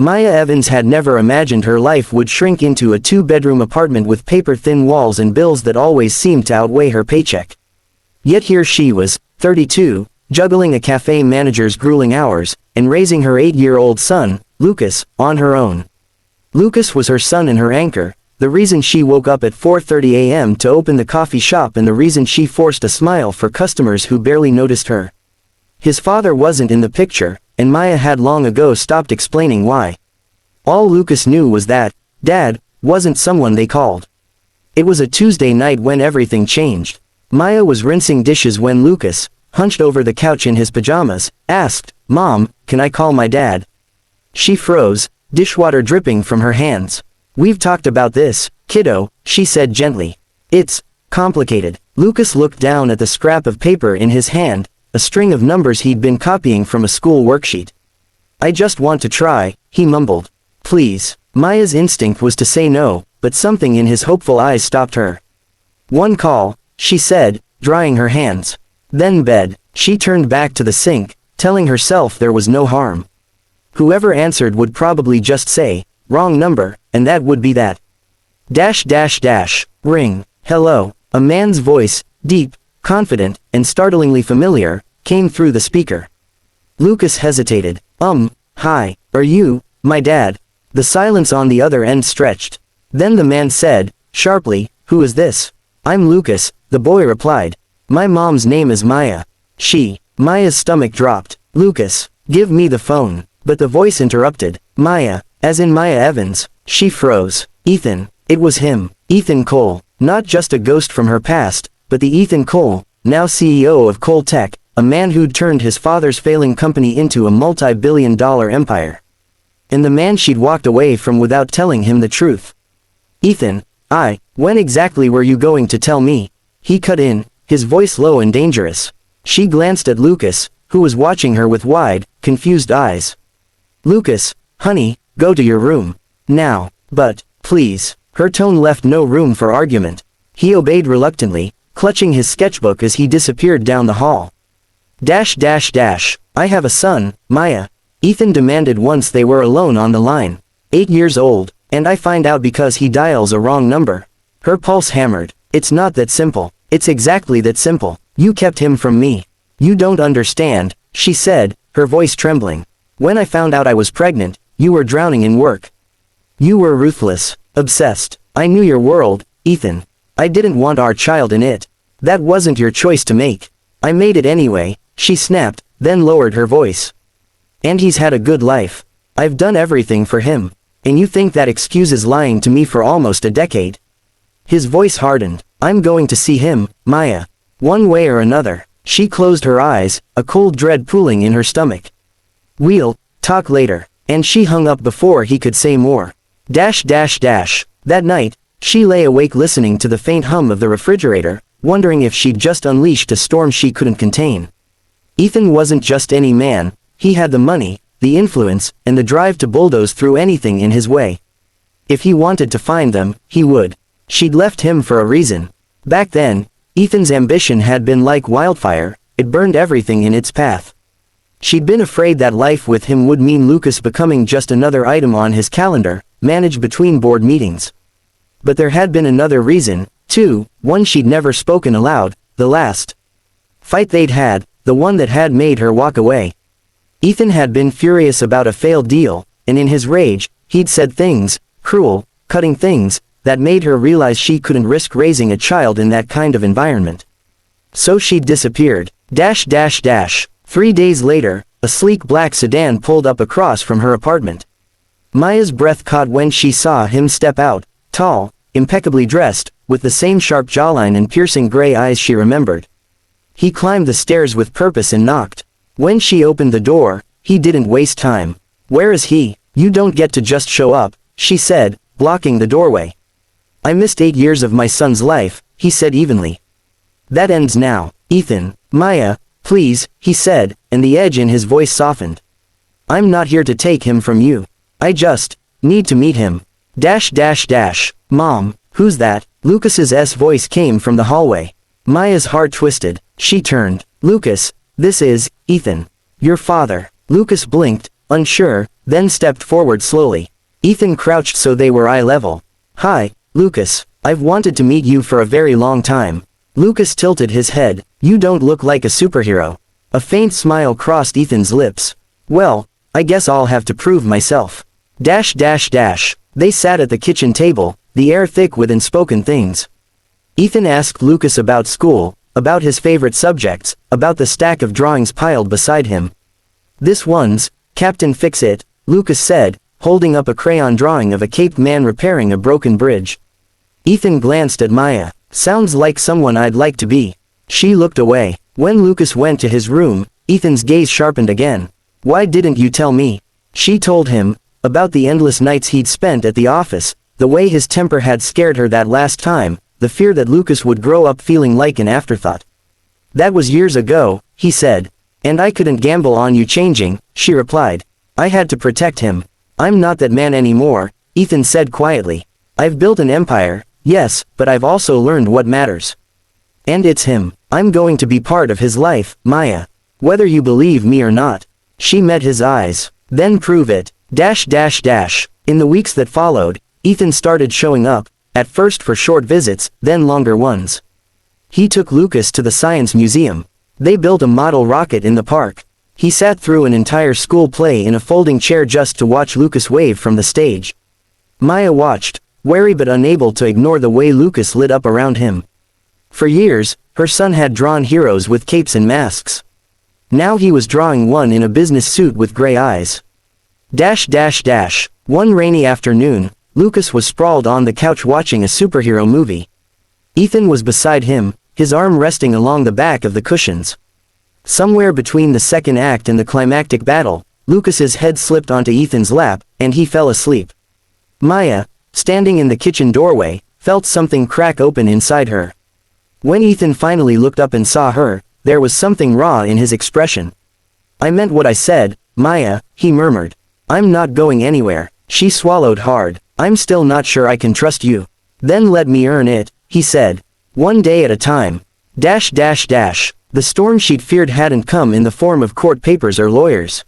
Maya Evans had never imagined her life would shrink into a two-bedroom apartment with paper-thin walls and bills that always seemed to outweigh her paycheck. Yet here she was, 32, juggling a cafe manager's grueling hours, and raising her 8-year-old son, Lucas, on her own. Lucas was her son and her anchor, the reason she woke up at 4:30 a.m. to open the coffee shop and the reason she forced a smile for customers who barely noticed her. His father wasn't in the picture, and Maya had long ago stopped explaining why. All Lucas knew was that, Dad, wasn't someone they called. It was a Tuesday night when everything changed. Maya was rinsing dishes when Lucas, hunched over the couch in his pajamas, asked, "Mom, can I call my dad?" She froze, dishwater dripping from her hands. "We've talked about this, kiddo," she said gently. "It's complicated." Lucas looked down at the scrap of paper in his hand, a string of numbers he'd been copying from a school worksheet. "I just want to try," he mumbled. "Please." Maya's instinct was to say no, but something in his hopeful eyes stopped her. "One call," she said, drying her hands. "Then bed." She turned back to the sink, telling herself there was no harm. Whoever answered would probably just say, "Wrong number," and that would be that. Ring. "Hello." A man's voice, deep, confident, and startlingly familiar, came through the speaker. Lucas hesitated. Hi, are you, my dad?" The silence on the other end stretched. Then the man said, sharply, "Who is this?" "I'm Lucas," the boy replied. "My mom's name is Maya." Maya's stomach dropped. "Lucas, give me the phone." But the voice interrupted. "Maya, as in Maya Evans." She froze. Ethan. It was him. Ethan Cole. Not just a ghost from her past, but the Ethan Cole, now CEO of Cole Tech, a man who'd turned his father's failing company into a multi-billion-dollar empire. And the man she'd walked away from without telling him the truth. "Ethan, when exactly were you going to tell me?" He cut in, his voice low and dangerous. She glanced at Lucas, who was watching her with wide, confused eyes. "Lucas, honey, go to your room. Now. But, please." Her tone left no room for argument. He obeyed reluctantly, clutching his sketchbook as he disappeared down the hall. "I have a son, Maya," Ethan demanded once they were alone on the line. 8 years old, and I find out because he dials a wrong number. Her pulse hammered. "It's not that simple." "It's exactly that simple. You kept him from me." "You don't understand," she said, her voice trembling. "When I found out I was pregnant, you were drowning in work. You were ruthless, obsessed. I knew your world, Ethan. I didn't want our child in it. That wasn't your choice to make. I made it anyway," she snapped, then lowered her voice. "And he's had a good life. I've done everything for him. And you think that excuses lying to me for almost a decade?" His voice hardened. "I'm going to see him, Maya. One way or another." She closed her eyes, a cold dread pooling in her stomach. "We'll talk later." And she hung up before he could say more. That night, she lay awake listening to the faint hum of the refrigerator, wondering if she'd just unleashed a storm she couldn't contain. Ethan wasn't just any man, he had the money, the influence, and the drive to bulldoze through anything in his way. If he wanted to find them, he would. She'd left him for a reason. Back then, Ethan's ambition had been like wildfire, it burned everything in its path. She'd been afraid that life with him would mean Lucas becoming just another item on his calendar, managed between board meetings. But there had been another reason, too, one she'd never spoken aloud, the last fight they'd had, the one that had made her walk away. Ethan had been furious about a failed deal, and in his rage, he'd said things, cruel, cutting things, that made her realize she couldn't risk raising a child in that kind of environment. So she'd disappeared. 3 days later, a sleek black sedan pulled up across from her apartment. Maya's breath caught when she saw him step out, tall, impeccably dressed, with the same sharp jawline and piercing gray eyes she remembered. He climbed the stairs with purpose and knocked. When she opened the door, he didn't waste time. "Where is he? You don't get to just show up," she said, blocking the doorway. "I missed 8 years of my son's life," he said evenly. "That ends now, Ethan." "Maya, please," he said, and the edge in his voice softened. "I'm not here to take him from you. I just need to meet him." "Mom, who's that?" Lucas's voice came from the hallway. Maya's heart twisted. She turned. "Lucas, this is Ethan. Your father." Lucas blinked, unsure, then stepped forward slowly. Ethan crouched so they were eye level. "Hi, Lucas. I've wanted to meet you for a very long time." Lucas tilted his head. "You don't look like a superhero." A faint smile crossed Ethan's lips. "Well, I guess I'll have to prove myself." They sat at the kitchen table, the air thick with unspoken things. Ethan asked Lucas about school, about his favorite subjects, about the stack of drawings piled beside him. "This one's Captain Fix-It," Lucas said, holding up a crayon drawing of a caped man repairing a broken bridge. Ethan glanced at Maya. "Sounds like someone I'd like to be." She looked away. When Lucas went to his room, Ethan's gaze sharpened again. "Why didn't you tell me?" She told him, about the endless nights he'd spent at the office, the way his temper had scared her that last time, the fear that Lucas would grow up feeling like an afterthought. "That was years ago," he said. "And I couldn't gamble on you changing," she replied. "I had to protect him." "I'm not that man anymore," Ethan said quietly. "I've built an empire, yes, but I've also learned what matters. And it's him. I'm going to be part of his life, Maya. Whether you believe me or not." She met his eyes. "Then prove it." In the weeks that followed, Ethan started showing up, at first for short visits, then longer ones. He took Lucas to the science museum. They built a model rocket in the park. He sat through an entire school play in a folding chair just to watch Lucas wave from the stage. Maya watched, wary but unable to ignore the way Lucas lit up around him. For years, her son had drawn heroes with capes and masks. Now he was drawing one in a business suit with gray eyes. One rainy afternoon, Lucas was sprawled on the couch watching a superhero movie. Ethan was beside him, his arm resting along the back of the cushions. Somewhere between the second act and the climactic battle, Lucas's head slipped onto Ethan's lap, and he fell asleep. Maya, standing in the kitchen doorway, felt something crack open inside her. When Ethan finally looked up and saw her, there was something raw in his expression. "I meant what I said, Maya," he murmured. "I'm not going anywhere." She swallowed hard. "I'm still not sure I can trust you." "Then let me earn it," he said. "One day at a time." The storm she'd feared hadn't come in the form of court papers or lawyers.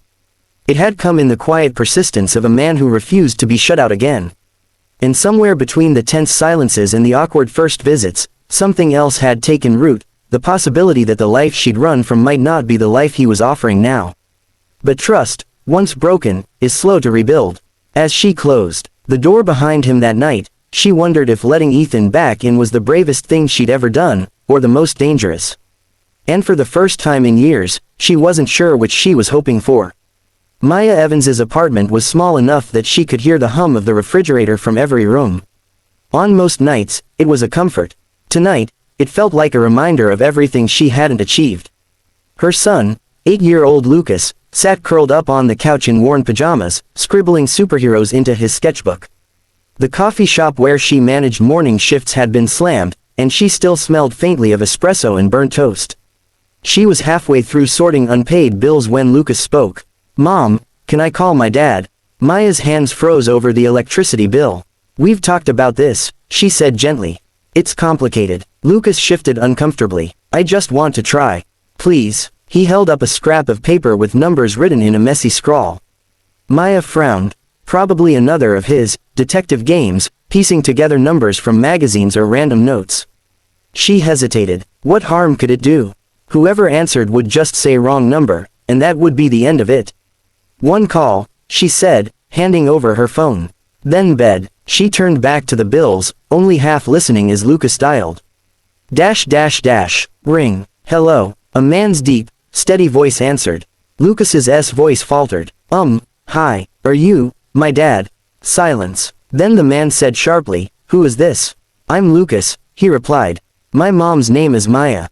It had come in the quiet persistence of a man who refused to be shut out again. And somewhere between the tense silences and the awkward first visits, something else had taken root, the possibility that the life she'd run from might not be the life he was offering now. But trust, once broken, is slow to rebuild. As she closed the door behind him that night, she wondered if letting Ethan back in was the bravest thing she'd ever done, or the most dangerous. And for the first time in years, she wasn't sure which she was hoping for. Maya Evans's apartment was small enough that she could hear the hum of the refrigerator from every room. On most nights, it was a comfort. Tonight, it felt like a reminder of everything she hadn't achieved. Her son, 8-year-old Lucas, sat curled up on the couch in worn pajamas, scribbling superheroes into his sketchbook. The coffee shop where she managed morning shifts had been slammed, and she still smelled faintly of espresso and burnt toast. She was halfway through sorting unpaid bills when Lucas spoke. "Mom, can I call my dad?" Maya's hands froze over the electricity bill. "We've talked about this," she said gently. "It's complicated." Lucas shifted uncomfortably. "I just want to try. Please." He held up a scrap of paper with numbers written in a messy scrawl. Maya frowned. Probably another of his detective games, piecing together numbers from magazines or random notes. She hesitated. What harm could it do? Whoever answered would just say wrong number, and that would be the end of it. "One call," she said, handing over her phone. Then bed. She turned back to the bills, only half listening as Lucas dialed. Ring. "Hello." A man's deep, steady voice answered. Lucas's voice faltered. Hi, are you, my dad?" Silence. Then the man said sharply, "Who is this?" "I'm Lucas," he replied. "My mom's name is Maya."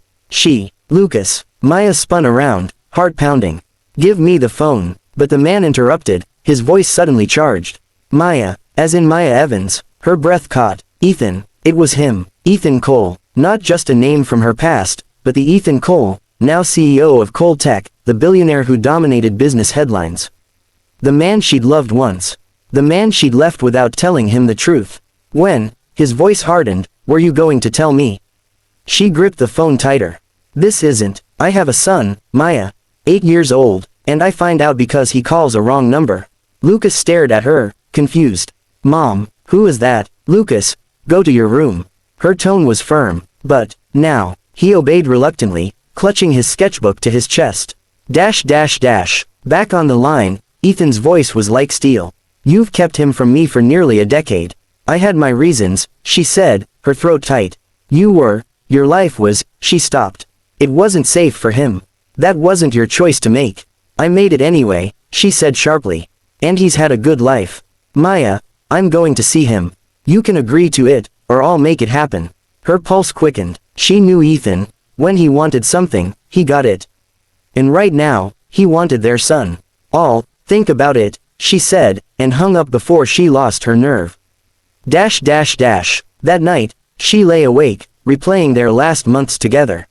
Lucas. Maya spun around, heart pounding. "Give me the phone." But the man interrupted, his voice suddenly charged. "Maya, as in Maya Evans." Her breath caught. Ethan. It was him. Ethan Cole. Not just a name from her past, but the Ethan Cole, now CEO of Cole Tech, the billionaire who dominated business headlines. The man she'd loved once. The man she'd left without telling him the truth. When, his voice hardened, "Were you going to tell me?" She gripped the phone tighter. "This isn't. I have a son, Maya. 8 years old, And I find out because he calls a wrong number. Lucas stared at her, confused. Mom, who is that? Lucas, go to your room. Her tone was firm, but, now, he obeyed reluctantly, clutching his sketchbook to his chest. Back on the line, Ethan's voice was like steel. You've kept him from me for nearly a decade. I had my reasons, she said, her throat tight. Your life was, she stopped. It wasn't safe for him. That wasn't your choice to make. I made it anyway, she said sharply. And he's had a good life. Maya, I'm going to see him. You can agree to it, or I'll make it happen. Her pulse quickened. She knew Ethan. When he wanted something, he got it. And right now, he wanted their son. Think about it, she said, and hung up before she lost her nerve. That night, she lay awake, replaying their last months together.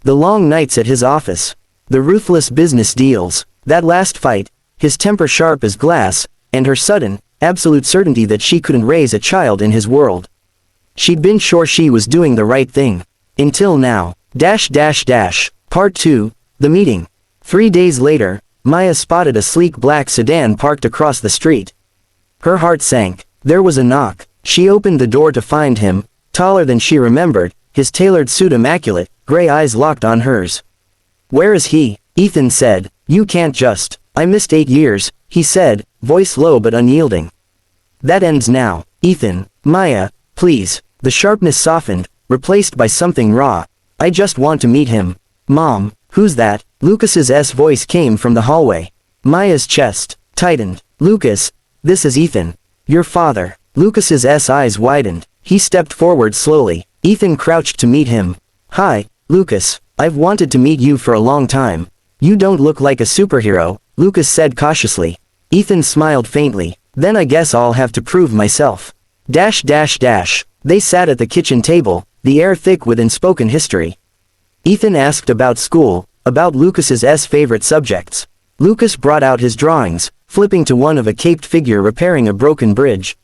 The long nights at his office. The ruthless business deals. That last fight, his temper sharp as glass, and her sudden, absolute certainty that she couldn't raise a child in his world. She'd been sure she was doing the right thing. Until now. Part 2, the meeting. 3 days later, Maya spotted a sleek black sedan parked across the street. Her heart sank. There was a knock. She opened the door to find him, taller than she remembered, his tailored suit immaculate, gray eyes locked on hers. Where is he? Ethan said. You can't just. I missed 8 years, he said, voice low but unyielding. That ends now. Ethan, Maya, please. The sharpness softened, replaced by something raw. I just want to meet him. Mom, who's that? Lucas's voice came from the hallway. Maya's chest tightened. Lucas, this is Ethan. Your father. Lucas's eyes widened. He stepped forward slowly. Ethan crouched to meet him. Hi, Lucas. I've wanted to meet you for a long time. You don't look like a superhero, Lucas said cautiously. Ethan smiled faintly. Then I guess I'll have to prove myself. They sat at the kitchen table, the air thick with unspoken history. Ethan asked about school, about Lucas's favorite subjects. Lucas brought out his drawings, flipping to one of a caped figure repairing a broken bridge.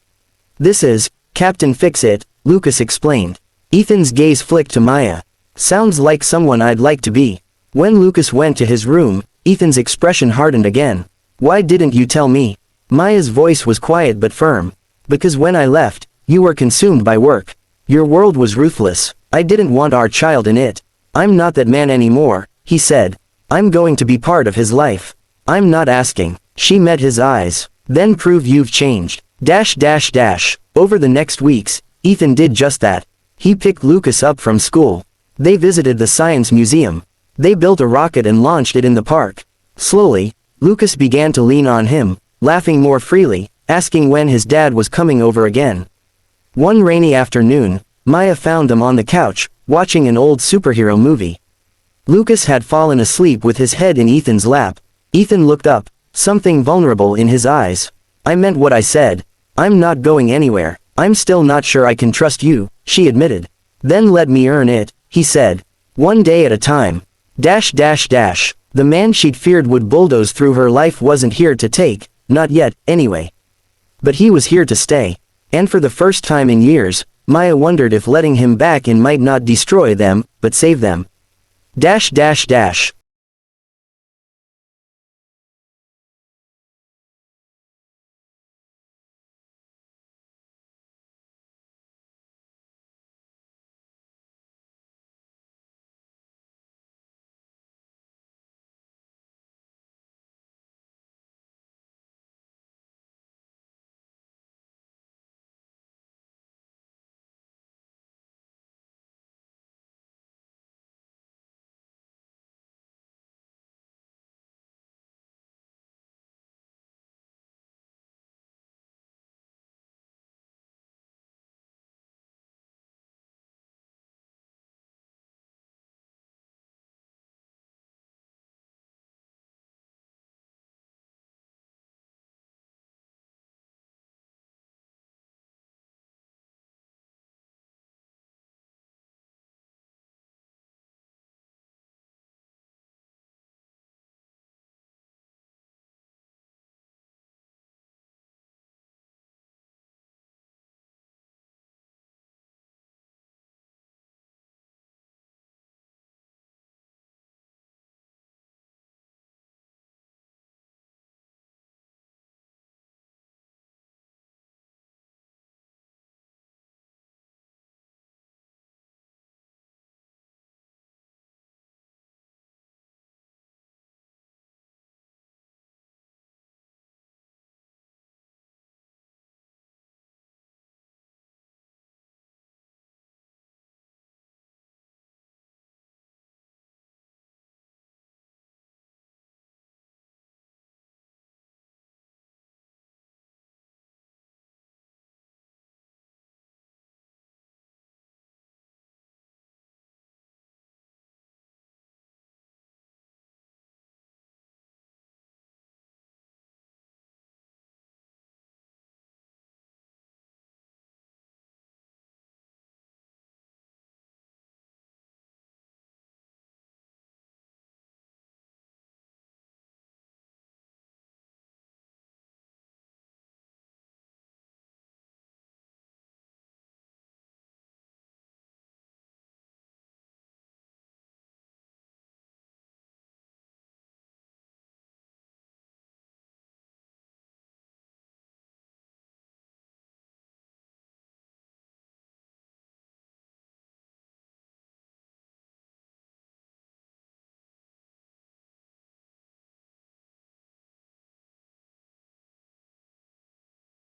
This is Captain Fix-It, Lucas explained. Ethan's gaze flicked to Maya. Sounds like someone I'd like to be. When Lucas went to his room, Ethan's expression hardened again. Why didn't you tell me? Maya's voice was quiet but firm. Because when I left, you were consumed by work. Your world was ruthless. I didn't want our child in it. I'm not that man anymore, he said. I'm going to be part of his life. I'm not asking. She met his eyes. Then prove you've changed. Over the next weeks, Ethan did just that. He picked Lucas up from school. They visited the science museum. They built a rocket and launched it in the park. Slowly, Lucas began to lean on him, laughing more freely, asking when his dad was coming over again. One rainy afternoon, Maya found them on the couch, watching an old superhero movie. Lucas had fallen asleep with his head in Ethan's lap. Ethan looked up, something vulnerable in his eyes. I meant what I said. I'm not going anywhere. I'm still not sure I can trust you, she admitted. Then let me earn it, he said. One day at a time. The man she'd feared would bulldoze through her life wasn't here to take, not yet, anyway. But he was here to stay. And for the first time in years, Maya wondered if letting him back in might not destroy them, but save them.